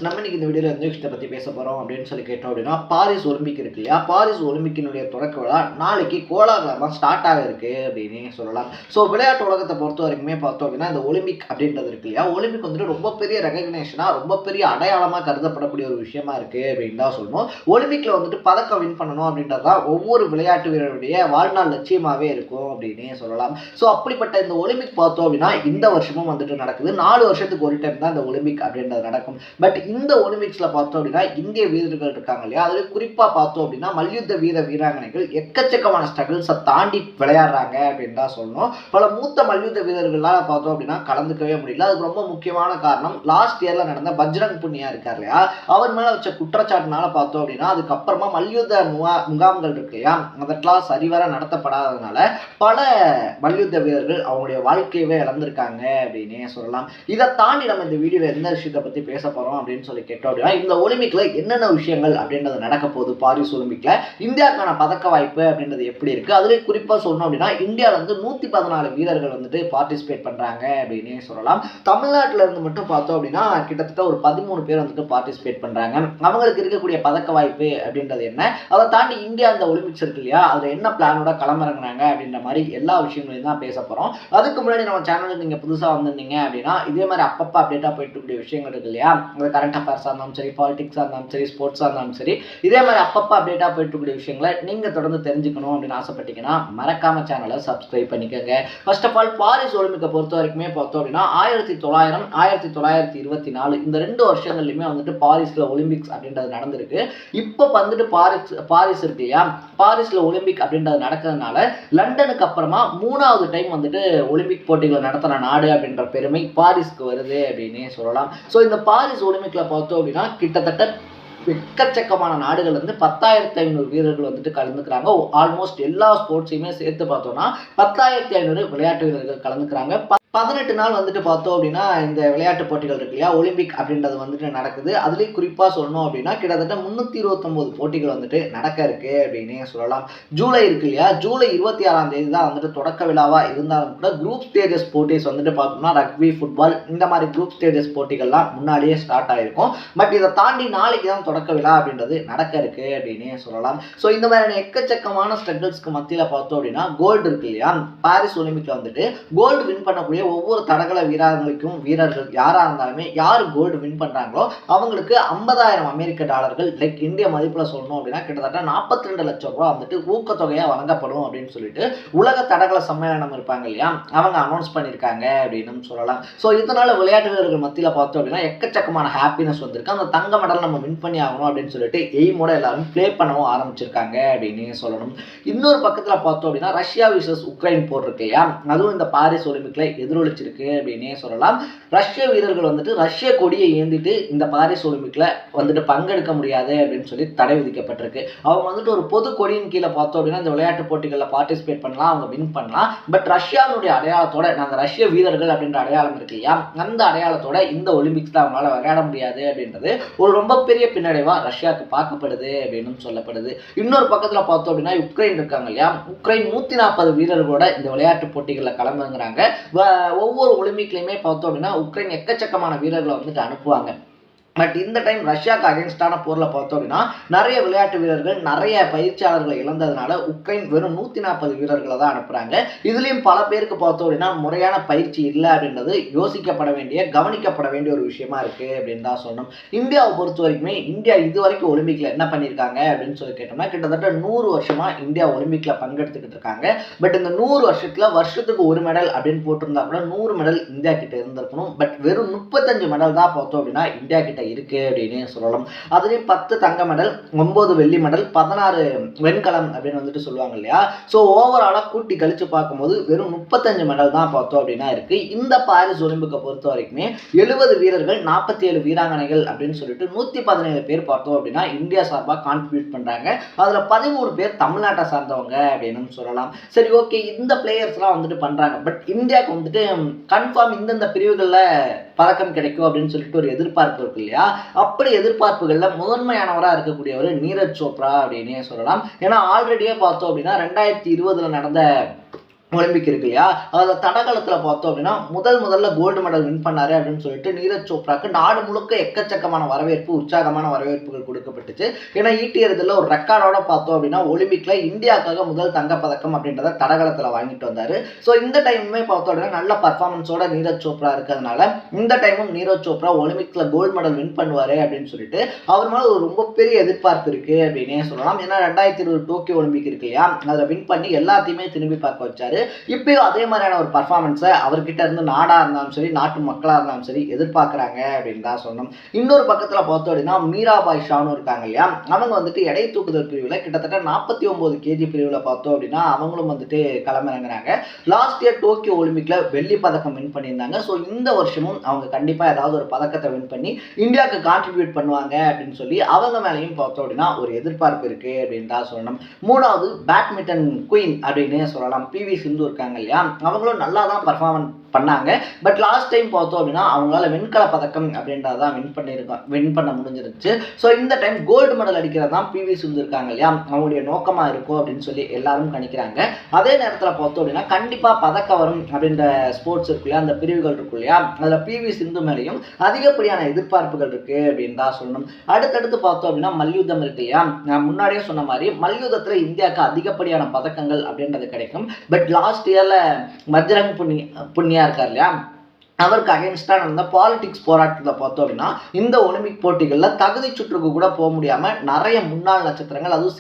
நம்ம இன்னைக்கு இந்த வீடியோவில் எந்த விஷயத்தை பற்றி பேச போகிறோம் அப்படின்னு சொல்லி கேட்டோம் அப்படின்னா, பாரிஸ் ஒலிம்பிக் இருக்கு இல்லையா, பாரிஸ் ஒலிம்பிக்கினுடைய தொடக்க விழா நாளைக்கு கோலாகலமாக ஸ்டார்ட் ஆக இருக்கு அப்படின்னு சொல்லலாம். ஸோ விளையாட்டு உலகத்தை பொறுத்த வரைக்குமே பார்த்தோம் அப்படின்னா, இந்த ஒலிம்பிக் அப்படின்றது இருக்கு இல்லையா, ஒலிம்பிக் வந்துட்டு ரொம்ப பெரிய ரெகக்னேஷனாக, ரொம்ப பெரிய அடையாளமாக கருதப்படக்கூடிய ஒரு விஷயமா இருக்கு அப்படின்னு தான் சொல்லணும். ஒலிம்பிக்கில் வந்துட்டு பதக்கம் வின் பண்ணணும் அப்படின்றது தான் ஒவ்வொரு விளையாட்டு வீரருடைய வாழ்நாள் லட்சியமாகவே இருக்கும் அப்படின்னு சொல்லலாம். ஸோ அப்படிப்பட்ட இந்த ஒலிம்பிக் பார்த்தோம் அப்படின்னா இந்த வருஷமும் வந்துட்டு நடக்குது. 4 வருஷத்துக்கு ஒரு டைம் தான் இந்த ஒலிம்பிக் அப்படின்றது நடக்கும். பட் இந்த ஒலிம்பிக்ஸ்ல பார்த்தோம் அப்படின்னா இந்திய வீரர்கள் இருக்காங்க இல்லையா, அதுல குறிப்பா பார்த்தோம் அப்படின்னா மல்யுத்த வீராங்கனைகள் எக்கச்சக்கமான ஸ்ட்ரகிள்ஸை தாண்டி விளையாடுறாங்க அப்படின்னு தான் சொல்லணும். பல மூத்த மல்யுத்த வீரர்களால பார்த்தோம் அப்படின்னா கலந்துக்கவே முடியல. அதுக்கு ரொம்ப முக்கியமான காரணம் லாஸ்ட் இயர்ல நடந்த பஜ்ரங் புனியா இருக்கார் இல்லையா, அவர் மேல வச்ச குற்றச்சாட்டுனால பார்த்தோம் அப்படின்னா அதுக்கப்புறமா மல்யுத்த முகாம்கள் இருக்கு இல்லையா, அதெல்லாம் சரிவர நடத்தப்படாததுனால பல மல்யுத்த வீரர்கள் அவங்களுடைய வாழ்க்கையவே இழந்திருக்காங்க அப்படின்னே சொல்லலாம். இதை தாண்டி நம்ம இந்த வீடியோல எந்த விஷயத்தை பத்தி பேச போறோம் அப்படின்னு சொல்லி கேட்டோம் அப்படின்னா, இந்த ஒலிம்பிக்ல என்னென்ன விஷயங்கள் அப்படின்றது நடக்க போகுது, பாரிஸ் ஒலிம்பிக்ல இந்தியாவுக்கான பதக்க வாய்ப்பு அப்படின்றது எப்படி இருக்கு, அதுல குறிப்பா சொல்லணும் அப்படின்னா இந்தியாவில இருந்து 114 வீரர்கள் வந்துட்டு பார்ட்டிசிபேட் பண்றாங்க அப்படின்னே சொல்லலாம். தமிழ்நாட்டில இருந்து மட்டும் பார்த்தோம் அப்படின்னா கிட்டத்தட்ட ஒரு 13 பேர் வந்துட்டு பார்ட்டிசிபேட் பண்றாங்க. அவங்களுக்கு இருக்கக்கூடிய பதக்க வாய்ப்பு அப்படின்றது என்ன, அதை தாண்டி இந்தியா இந்த ஒலிம்பிக்ஸ் இருக்கு இல்லையா, அதுல என்ன பிளானோட களமிறங்குறாங்க அப்படின்ற மாதிரி எல்லா விஷயங்களையும் தான் பேச போறோம். அதுக்கு முன்னாடி நம்ம சேனலுக்கு நீங்க புதுசா வந்திருந்தீங்க அப்படின்னா இதே மாதிரி அப்பப்போ அப்டேட்டா போயிட்டு இருக்கக்கூடிய விஷயங்கள் இருக்கு இல்லையா, கரண்ட் அஃபேர்ஸாக இருந்தாலும் சரி, பாலிடிக்ஸாக இருந்தாலும் சரி, ஸ்போர்ட்ஸாக இருந்தாலும் சரி, இதே மாதிரி அப்பப்போ அப்டேட்டாக போயிட்டு இருக்கக்கூடிய விஷயங்களை நீங்கள் தொடர்ந்து தெரிஞ்சுக்கணும் அப்படின்னு ஆசைப்பட்டீங்கன்னா மறக்காம சேனலை சப்ஸ்கிரைப் பண்ணிக்கோங்க. ஃபர்ஸ்ட் ஆஃப் ஆல் பாரிஸ் ஒலிம்பிக்கை பொறுத்த வரைக்குமே பார்த்தோம் அப்படின்னா 1900 1924 இந்த 2 வருஷங்கள்லையுமே வந்துட்டு பாரிஸில் ஒலிம்பிக்ஸ் அப்படின்றது நடந்திருக்கு. இப்போ வந்துட்டு பாரிஸ் இருக்கு இல்லையா, பாரிஸில் ஒலிம்பிக் அப்படின்றது நடக்கிறதுனால லண்டனுக்கு அப்புறமா 3வது டைம் வந்துட்டு ஒலிம்பிக் போட்டிகளை நடத்துகிற நாடு அப்படின்ற பெருமை பாரிஸ்க்கு வருது அப்படின்னே சொல்லலாம். ஸோ இந்த பாரிஸ் ஒலிம்பிக்ல பார்த்தோம் அப்படின்னா கிட்டத்தட்ட எக்கச்சக்கமான நாடுகள் வந்து 10,500 வீரர்கள் வந்துட்டு கலந்துக்கிறாங்க. ஆல்மோஸ்ட் எல்லா ஸ்போர்ட்ஸையுமே சேர்த்து பார்த்தோம்னா 10,500 விளையாட்டு வீரர்கள் கலந்துக்கிறாங்க. 18 நாள் வந்துட்டு பார்த்தோம் அப்படின்னா இந்த விளையாட்டு போட்டிகள் இருக்கு இல்லையா, ஒலிம்பிக் அப்படின்றது வந்துட்டு நடக்குது. அதுலேயும் குறிப்பாக சொல்லணும் அப்படின்னா கிட்டத்தட்ட 329 போட்டிகள் வந்துட்டு நடக்க இருக்கு அப்படின்னே சொல்லலாம். ஜூலை இருக்கு இல்லையா, ஜூலை 26ஆம் தேதி தான் வந்துட்டு தொடக்க விழாவாக இருந்தாலும் கூட குரூப் ஸ்டேஜஸ் போட்டிஸ் வந்துட்டு பார்த்தோம்னா ரக்பி, ஃபுட்பால் இந்த மாதிரி குரூப் ஸ்டேஜஸ் போட்டிகள்லாம் முன்னாடியே ஸ்டார்ட் ஆகிருக்கும். பட் இதை தாண்டி நாளைக்கு தான் தொடக்க விழா அப்படின்றது நடக்க இருக்கு அப்படின்னே சொல்லலாம். ஸோ இந்த மாதிரியான எக்கச்சக்கமான ஸ்ட்ரகிள்ஸ்க்கு மத்தியில் பார்த்தோம் அப்படின்னா கோல்டு இருக்கு இல்லையா, பாரிஸ் ஒலிம்பிக்ல வந்துட்டு கோல்டு வின் பண்ணக்கூடிய ஒவ்வொரு தடகள வீரர்களுக்கும் வீரர்கள் யாரா இருந்தாலுமே யார் கோல்டு வின் பண்றாங்களோ அவங்களுக்கு 50,000 அமெரிக்க டாலர்கள், லைக் இந்திய மதிப்புல சொல்லணும் அப்படின்னா கிட்டத்தட்ட 42 லட்சம் ரூபாய் வந்துட்டு ஊக்கத்தொகையா வழங்கப்படும் அப்படின்னு சொல்லிட்டு உலக தடகள சம்மேளனம் இருப்பாங்க இல்லையா, அவங்க அனௌன்ஸ் பண்ணியிருக்காங்க அப்படின்னு சொல்லலாம். ஸோ இதனால விளையாட்டு வீரர்கள் மத்தியில பார்த்தோம் அப்படின்னா எக்கச்சக்கமான ஹாப்பினஸ் வந்திருக்கு. அந்த தங்க மெடல் நம்ம வின் பண்ணி ஆகணும் அப்படின்னு சொல்லிட்டு எய்மோட எல்லாரும் பிளே பண்ணவும் ஆரம்பிச்சிருக்காங்க அப்படின்னு சொல்லணும். இன்னொரு பக்கத்துல பார்த்தோம் அப்படின்னா ரஷ்யா விசஸ் உக்ரைன் போர் இருக்கு இல்லையா, அதுவும் இந்த பாரிஸ் ஒலிம்பிக்ல எதிரொலிச்சிருக்கு அப்படின்னே சொல்லலாம். ரஷ்ய வீரர்கள் வந்துட்டு ரஷ்ய கொடியை ஏந்திட்டு இந்த பாரிஸ் ஒலிம்பிக்ல வந்துட்டு பங்கெடுக்க முடியாது அப்படின்னு சொல்லி தடை விதிக்கப்பட்டிருக்கு. அவங்க வந்துட்டு ஒரு பொது கொடியின் கீழே பார்த்தோம் அப்படின்னா இந்த விளையாட்டு போட்டிகளில் பார்ட்டிசிபேட் பண்ணலாம், அவங்க வின் பண்ணலாம். பட் ரஷ்யாவுடைய அடையாளத்தோட, நாங்கள் ரஷ்ய வீரர்கள் அப்படின்ற அடையாளம் இருக்கு இல்லையா, அந்த அடையாளத்தோட இந்த ஒலிம்பிக்ஸ்ல அவங்களால விளையாட முடியாது அப்படின்றது ஒரு ரொம்ப பெரிய பின்னடைவா ரஷ்யாவுக்கு பார்க்கப்படுது அப்படின்னு சொல்லப்படுது. இன்னொரு பக்கத்துல பார்த்தோம் அப்படின்னா உக்ரைன் இருக்காங்க இல்லையா, உக்ரைன் 140 வீரர்களோட இந்த விளையாட்டு போட்டிகளில் கலந்துங்கிறாங்க. ஒவ்வொரு ஒலிம்பிக்லையுமே பார்த்தோம் அப்படின்னா உக்ரைன் எக்கச்சக்கமான வீரர்களை வந்துட்டு அனுப்புவாங்க. பட் இந்த டைம் ரஷ்யாவுக்கு அகேன்ஸ்டான போரில் பார்த்தோம் அப்படின்னா நிறைய விளையாட்டு வீரர்கள், நிறைய பயிற்சியாளர்களை இழந்ததுனால உக்ரைன் வெறும் 140 வீரர்களை தான் அனுப்புகிறாங்க. இதுலேயும் பல பேருக்கு பார்த்தோம் அப்படின்னா முறையான பயிற்சி இல்லை அப்படின்றது யோசிக்கப்பட வேண்டிய, கவனிக்கப்பட வேண்டிய ஒரு விஷயமா இருக்குது அப்படின்னு தான் சொல்லணும். இந்தியாவை பொறுத்த வரைக்குமே இந்தியா இது வரைக்கும் ஒலிம்பிக்கில் என்ன பண்ணியிருக்காங்க அப்படின்னு சொல்லி கேட்டோம்னா கிட்டத்தட்ட 100 வருஷமாக இந்தியா ஒலிம்பிக்கில் பங்கெடுத்துக்கிட்டு இருக்காங்க. பட் இந்த 100 வருஷத்தில் வருஷத்துக்கு ஒரு மெடல் அப்படின்னு போட்டிருந்தா கூட 100 மெடல் இந்தியா கிட்ட இருந்திருக்கணும். பட் வெறும் 35 மெடல் தான் பார்த்தோம் அப்படின்னா இந்தியா கிட்ட இருக்கு அப்படின்னு சொல்லலாம். அதுலயும் 10 தங்க மெடல், 9 வெள்ளி மெடல், 16 வெண்கலம் அப்படின்னு வந்துட்டு சொல்லுவாங்க இல்லையா. ஸோ ஓவராலா கூட்டி கழிச்சு பார்க்கும்போது வெறும் 35 மெடல் தான் பார்த்தோம் அப்படின்னா இருக்கு. இந்த பாரிஸ் ஒலிம்பிக்கை பொறுத்த வரைக்குமே 70 வீரர்கள், 47 வீராங்கனைகள் அப்படின்னு சொல்லிட்டு 117 பேர் பார்த்தோம் அப்படின்னா இந்தியா சார்பாக கான்ட்ரிபியூட் பண்றாங்க. அதுல 13 பேர் தமிழ்நாட்டை சார்ந்தவங்க அப்படின்னு சொல்லலாம். சரி, ஓகே, இந்த பிளேயர்ஸ்லாம் வந்துட்டு பண்றாங்க. பட் இந்தியாவுக்கு வந்துட்டு கன்ஃபார்ம் இந்தந்த பிரிவுகள்ல பதக்கம் கிடைக்கும் அப்படின்னு சொல்லிட்டு ஒரு எதிர்பார்ப்பு இருக்கு இல்லையா. அப்படி எதிர்பார்ப்புகள்ல முதன்மையானவராக இருக்கக்கூடியவர் நீரஜ் சோப்ரா அப்படின்னே சொல்லலாம். ஏன்னா ஆல்ரெடியே பார்த்தோம் அப்படின்னா 2020 நடந்த ஒலிம்பிக் இருக்கு இல்லையா, அதில் தடகளத்தில் பார்த்தோம் அப்படின்னா முதல்ல கோல்டு மெடல் வின் பண்ணாரு அப்படின்னு சொல்லிட்டு நீரஜ் சோப்ராக்கு நாடு முழுக்க எக்கச்சக்கமான வரவேற்பு, உற்சாகமான வரவேற்புகள் கொடுக்கப்பட்டுச்சு. ஏன்னா ஈட்டி எறிதலில் ஒரு ரெக்கார்டோட பார்த்தோம் அப்படின்னா ஒலிம்பிக்ல இந்தியாவுக்காக முதல் தங்கப்பதக்கம் அப்படின்றத தடகளத்தில் வாங்கிட்டு வந்தாரு. ஸோ இந்த டைமுமே பார்த்தோம் அப்படின்னா நல்ல பர்ஃபார்மன்ஸோட நீரஜ் சோப்ரா இருக்கிறதுனால இந்த டைமும் நீரஜ் சோப்ரா ஒலிம்பிக்ல கோல்டு மெடல் வின் பண்ணுவாரு அப்படின்னு சொல்லிட்டு அவர் மேலே ஒரு ரொம்ப பெரிய எதிர்பார்ப்பு இருக்கு அப்படின்னே சொல்லலாம். ஏன்னா 2020 டோக்கியோ ஒலிம்பிக் இருக்கு இல்லையா, அதில் வின் பண்ணி எல்லாத்தையுமே திரும்பி பார்க்க வச்சாரு. இப்பயும் அதே மாதிரியான ஒரு பர்ஃபார்மன்ஸை அவர்கிட்ட இருந்து நாடா இருந்தாலும் சரி, நாட்டு மக்களா இருந்தாலும் சரி எதிர்பார்க்குறாங்க அப்படின்னு தான் சொன்னோம். இன்னொரு பக்கத்தில் பார்த்தோம் அப்படின்னா மீராபாய் ஷானு இருக்காங்க இல்லையா, அவங்க வந்துட்டு எடை தூக்குதல் பிரிவில் கிட்டத்தட்ட 49 கேஜி பிரிவில் பார்த்தோம் அப்படின்னா அவங்களும் வந்துட்டு களமிறங்குறாங்க. லாஸ்ட் இயர் டோக்கியோ ஒலிம்பிக்ல வெள்ளி பதக்கம் வின் பண்ணியிருந்தாங்க. ஸோ இந்த வருஷமும் அவங்க கண்டிப்பாக ஏதாவது ஒரு பதக்கத்தை வின் பண்ணி இந்தியாவுக்கு கான்ட்ரிபியூட் பண்ணுவாங்க அப்படின்னு சொல்லி அவங்க மேலேயும் பார்த்தோம் அப்படின்னா ஒரு எதிர்பார்ப்பு இருக்கு அப்படின்னு தான் சொல்லணும். மூணாவது பேட்மிண்டன் குயின் அப்படின்னு சொல்லலாம். பிவி சிந்து இருக்காங்க இல்லையா, அவங்களும் நல்லா தான் பர்ஃபார்மன்ஸ் பண்ணாங்க. பட் லாஸ்ட் டைம் பார்த்தோம் அப்படின்னா அவங்களால வெண்கல பதக்கம் அப்படின்றதான் வின் பண்ண முடிஞ்சிருச்சு. ஸோ இந்த டைம் கோல்டு மெடல் அடிக்கிறது தான் பிவி சிந்து இருக்காங்க இல்லையா, அவங்களுடைய நோக்கமாக இருக்கும் அப்படின்னு சொல்லி எல்லாரும் கணிக்கிறாங்க. அதே நேரத்தில் பார்த்தோம் அப்படின்னா கண்டிப்பாக பதக்கம் வரும் அப்படின்ற ஸ்போர்ட்ஸ் இருக்கு இல்லையா, அந்த பிரிவுகள் இருக்கு இல்லையா, அதில் பிவி சிந்து மேலேயும் அதிகப்படியான எதிர்பார்ப்புகள் இருக்கு அப்படின்னு தான் சொல்லணும். அடுத்தடுத்து பார்த்தோம் அப்படின்னா மல்யுத்தம் இருக்கு இல்லையா, நான் முன்னாடியே சொன்ன மாதிரி மல்யுத்தத்தில் இந்தியாவுக்கு அதிகப்படியான பதக்கங்கள் அப்படின்றது கிடைக்கும். பட் லாஸ்ட் இயர்ல பஜ்ரங் புனியா இருக்கார் இல்லையா, அவருக்கு அகேன்ஸ்டாக நடந்த பாலிடிக்ஸ் போராட்டத்தில் பார்த்தோம் அப்படின்னா இந்த ஒலிம்பிக் போட்டிகளில் தகுதி சுற்றுக்கு கூட போக முடியாமல் நிறைய முன்னாள் நட்சத்திரங்கள், அதுவும்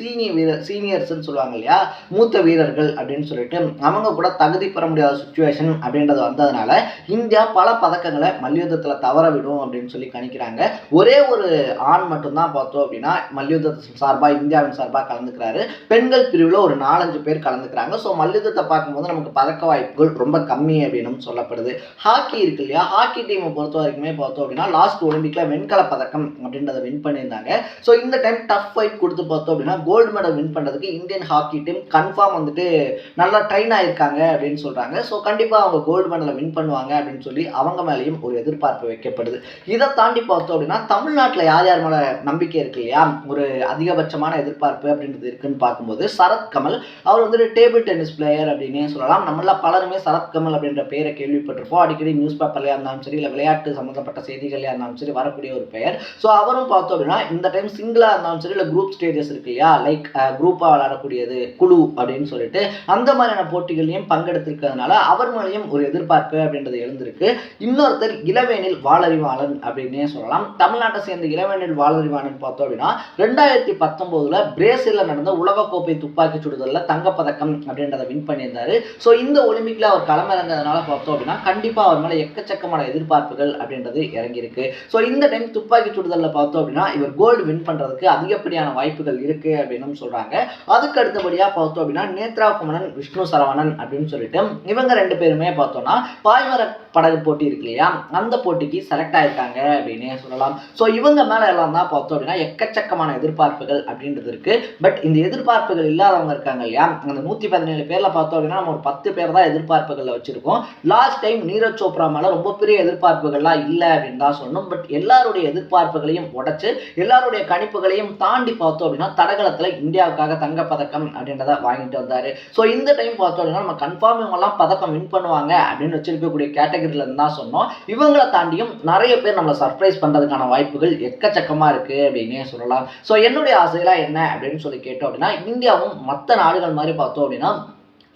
சீனியர்ஸ்ன்னு சொல்லுவாங்க இல்லையா, மூத்த வீரர்கள் அப்படின்னு சொல்லிட்டு அவங்க கூட தகுதி பெற முடியாத சுச்சுவேஷன் அப்படின்றது வந்ததுனால இந்தியா பல பதக்கங்களை மல்யுத்தத்தில் தவற விடும் அப்படின்னு சொல்லி கணிக்கிறாங்க. ஒரே ஒரு ஆண் மட்டும்தான் பார்த்தோம் அப்படின்னா மல்யுத்தத்தின் சார்பாக இந்தியாவின் சார்பாக கலந்துக்கிறாரு. பெண்கள் பிரிவில் ஒரு 4-5 பேர் கலந்துக்கிறாங்க. ஸோ மல்யுத்தத்தை பார்க்கும்போது நமக்கு பதக்க வாய்ப்புகள் ரொம்ப கம்மி அப்படின்னு சொல்லப்படுது. ஹாக்கி இருக்கு இல்லையா, ஹாக்கி டீமை பொறுத்த வரைக்குமே பார்த்தோம் அப்படின்னா லாஸ்ட் ஒலிம்பிக்ல வெண்கல பதக்கம் அப்படின்றத வின் பண்ணியிருந்தாங்க. ஸோ இந்த டைம் டஃப் ஃபைட் கொடுத்து பார்த்தோம் அப்படின்னா கோல்டு மெடல் வின் பண்ணுறதுக்கு இந்தியன் ஹாக்கி டீம் கன்ஃபார்ம் வந்துட்டு நல்லா ட்ரைன் ஆயிருக்காங்க அப்படின்னு சொல்றாங்க. ஸோ கண்டிப்பாக அவங்க கோல்டு மெடலை வின் பண்ணுவாங்க அப்படின்னு சொல்லி அவங்க மேலேயும் ஒரு எதிர்பார்ப்பு வைக்கப்படுது. இதை தாண்டி பார்த்தோம் அப்படின்னா தமிழ்நாட்டில் யார் யார் மேலே நம்பிக்கை இருக்கு இல்லையா, ஒரு அதிகபட்சமான எதிர்பார்ப்பு அப்படின்றது இருக்குன்னு பார்க்கும்போது சரத் கமல், அவர் வந்துட்டு டேபிள் டென்னிஸ் பிளேயர் அப்படின்னே சொல்லலாம். நம்மள பலருமே சரத் கமல் அப்படின்ற பேரை கேள்விப்பட்டிருப்போம். அடிக்கடி நியூஸ் பேப்பர்லையாக இருந்தாலும் சரி, இல்லை விளையாட்டு சம்மந்தப்பட்ட செய்திகளையாக இருந்தாலும் சரி வரக்கூடிய ஒரு பெயர். ஸோ அவரும் பார்த்தோம் அப்படின்னா இந்த டைம் சிங்கிளாக இருந்தாலும் சரி, இல்லை குரூப் ஸ்டேஜஸ் இருக்கு இல்லையா, லைக் குரூப்பாக விளையாடக்கூடியது குழு அப்படின்னு சொல்லிட்டு அந்த மாதிரியான போட்டிகளையும் பங்கெடுத்திருக்கிறதுனால அவர் மேலேயும் ஒரு எதிர்பார்ப்பு அப்படின்றது எழுந்திருக்கு. இன்னொருத்தர் இளவேனில் வாளறிவாளன் அப்படின்னே சொல்லலாம். தமிழ்நாட்டை சேர்ந்த இளவேனில் வாளறிவாளன் பார்த்தோம் அப்படின்னா 2019 பிரேசிலில் நடந்த உலகக்கோப்பை துப்பாக்கி சுடுதலில் தங்கப்பதக்கம் அப்படின்றத வின் பண்ணியிருந்தாரு. ஸோ இந்த ஒலிம்பிக்ல அவர் களமிறங்கிறதுனால பார்த்தோம் அப்படின்னா கண்டிப்பாக அவர் மேலே எக்கச்சக்கமான எதிர்பார்ப்புகள் அப்படின்றது இறங்கியிருக்கு. ஸோ இந்த டைம் துப்பாக்கி சுடுதலில் பார்த்தோம் அப்படின்னா இவர் கோல்டு வின் பண்ணுறதுக்கு அதிகப்படியான வாய்ப்புகள் இருக்கு அப்படின்னு சொல்றாங்க. அதுக்கு அடுத்தபடியாக பார்த்தோம் அப்படின்னா நேத்ரா குமணன், விஷ்ணு சரவணன் அப்படின்னு சொல்லிட்டு இவங்க 2 பேருமே பார்த்தோம்னா பாய்மர படகு போட்டி இருக்கு இல்லையா, அந்த போட்டிக்கு செலக்ட் ஆயிருக்காங்க அப்படின்னே சொல்லலாம். ஸோ இவங்க மேலே எல்லாம் தான் பார்த்தோம் அப்படின்னா எக்கச்சக்கமான எதிர்பார்ப்புகள் அப்படின்றது இருக்கு. பட் இந்த எதிர்பார்ப்புகள் இல்லாதவங்க இருக்காங்க இல்லையா, அந்த 117 பேர்ல பார்த்தோம் அப்படின்னா நம்ம ஒரு 10 பேர் தான் எதிர்பார்ப்புகள் வச்சிருக்கோம். லாஸ்ட் டைம் நீரஜ் சோப்ரா மேல ரொம்ப பெரிய எதிர்பார்ப்புகள்லாம் இல்லை அப்படின்னு தான் சொல்லணும். பட் எல்லாருடைய எதிர்பார்ப்புகளையும் உடைச்சு எல்லாருடைய கணிப்புகளையும் தாண்டி பார்த்தோம் அப்படின்னா தடகளத்துல இந்தியாவுக்காக தங்கப்பதக்கம் அப்படின்றத வாங்கிட்டு வந்தாரு. ஸோ இந்த டைம் பார்த்தோம் அப்படின்னா நம்ம கன்ஃபார்ம் இவங்கெல்லாம் பதக்கம் வின் பண்ணுவாங்க அப்படின்னு வச்சிருக்கக்கூடிய கேட்டகரியில இருந்து தான் சொன்னோம். இவங்களை தாண்டியும் நிறைய பேர் நம்மளை சர்ப்ரைஸ் பண்றதுக்கான வாய்ப்புகள் எக்கச்சக்கமா இருக்கு அப்படின்னே சொல்லலாம். ஸோ என்னுடைய ஆசையெல்லாம் என்ன அப்படின்னு சொல்லி கேட்டோம் அப்படின்னா இந்தியாவும் மற்ற நாடுகள் மாதிரி பார்த்தோம் அப்படின்னா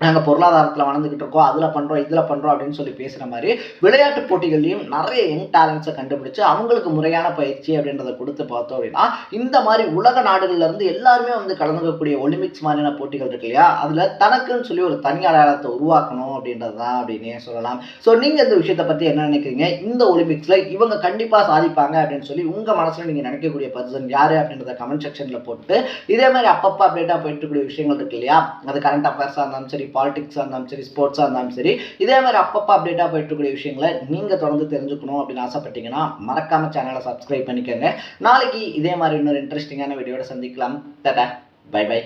நாங்கள் பொருளாதாரத்தில் வளர்ந்துக்கிட்டு இருக்கோம், அதில் பண்ணுறோம் இதில் பண்ணுறோம் அப்படின்னு சொல்லி பேசுகிற மாதிரி விளையாட்டு போட்டிகள்லையும் நிறைய யங் டேலண்ட்ஸை கண்டுபிடிச்சு அவங்களுக்கு முறையான பயிற்சி அப்படின்றத கொடுத்து பார்த்தோம் அப்படின்னா இந்த மாதிரி உலக நாடுகள்லேருந்து எல்லாருமே வந்து கலந்துக்கக்கூடிய ஒலிம்பிக்ஸ் மாதிரியான போட்டிகள் இருக்கு இல்லையா, அதில் தனக்குன்னு சொல்லி ஒரு தனி அடையாளத்தை உருவாக்கணும் அப்படின்றது தான் அப்படின்னே சொல்லலாம். ஸோ நீங்கள் இந்த விஷயத்தை பற்றி என்ன நினைக்கிறீங்க? இந்த ஒலிம்பிக்ஸில் இவங்க கண்டிப்பாக சாதிப்பாங்க அப்படின்னு சொல்லி உங்கள் மனசில் நீங்கள் நினைக்கக்கூடிய பர்சன் யார் அப்படின்றத கமெண்ட் செக்ஷனில் போட்டு இதே மாதிரி அப்பப்போ அப்டேட்டாக போயிட்டு இருக்கக்கூடிய விஷயங்கள் இருக்கு இல்லையா, அது கரண்ட் அஃபேர்ஸாக இருந்தாலும் சரி, பாலிடிக்ஸாக இருந்தாலும் சரி, ஸ்போர்ட்ஸாக இருந்தாலும் சரி, இதே மாதிரி அப்பப்போ அப்டேட்டாக போயிட்டு இருக்கக்கூடிய விஷயங்களை நீங்கள் தொடர்ந்து தெரிஞ்சுக்கணும் அப்படின்னு ஆசைப்பட்டீங்கன்னா மறக்காம சேனலை சப்ஸ்கிரைப் பண்ணிக்கோங்க. நாளைக்கு இதே மாதிரி இன்னொரு இன்ட்ரெஸ்டிங்கான வீடியோட சந்திக்கலாம். Tata, bye by.